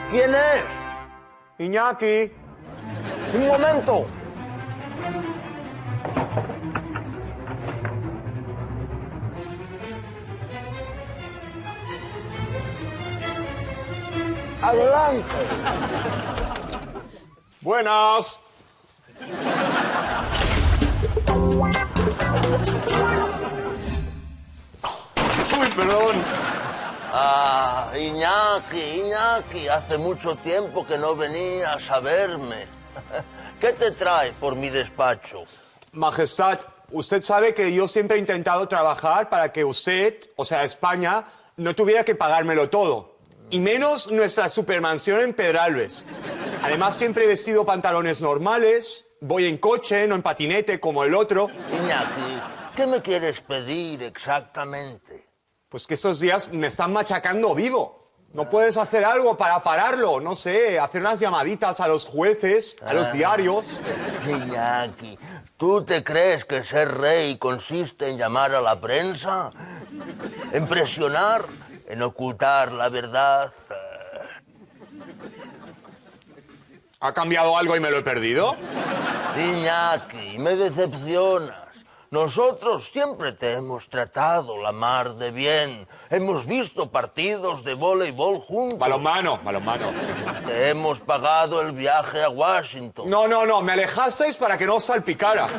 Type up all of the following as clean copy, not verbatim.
¿Quién es? Iñaki. Un momento. Adelante. Buenas. Uy, perdón. Ah, Iñaki, hace mucho tiempo que no venías a verme. ¿Qué te trae por mi despacho? Majestad, usted sabe que yo siempre he intentado trabajar para que usted, o sea, España, no tuviera que pagármelo todo. Y menos nuestra supermansión en Pedralbes. Además, siempre he vestido pantalones normales, voy en coche, no en patinete como el otro. Iñaki, ¿qué me quieres pedir exactamente? Pues que estos días me están machacando vivo. ¿No puedes hacer algo para pararlo? No sé, hacer unas llamaditas a los jueces, a los diarios. Iñaki, ¿tú te crees que ser rey consiste en llamar a la prensa? ¿En presionar? ¿En ocultar la verdad? ¿Ha cambiado algo y me lo he perdido? Iñaki, me decepcionas. Nosotros siempre te hemos tratado la mar de bien. Hemos visto partidos de voleibol juntos. Balonmano. Te hemos pagado el viaje a Washington. No, me alejasteis para que no os salpicara.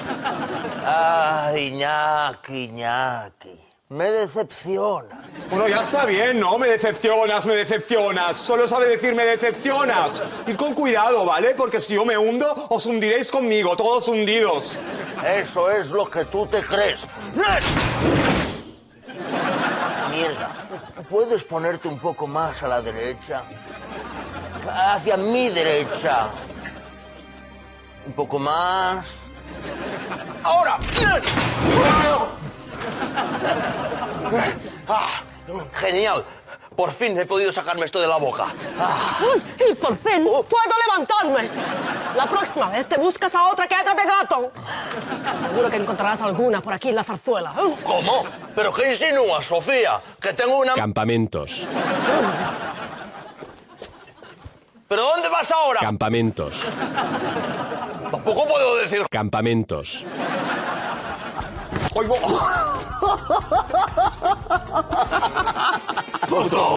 Iñaki. Me decepciona. Bueno, ya está bien, ¿no? Me decepcionas. Solo sabe decir me decepcionas. Id con cuidado, ¿vale? Porque si yo me hundo, os hundiréis conmigo, todos hundidos. Eso es lo que tú te crees. Mierda. ¿Puedes ponerte un poco más a la derecha? Hacia mi derecha. Un poco más. ¡Ahora! Genial. Por fin he podido sacarme esto de la boca. Y por fin puedo levantarme. La próxima vez te buscas a otra que haga de gato. Seguro que encontrarás alguna por aquí en la zarzuela. ¿Cómo? ¿Pero qué insinúas, Sofía? Que tengo una... Campamentos. ¿Pero dónde vas ahora? Campamentos. Tampoco puedo decir... Campamentos. ¡Puto!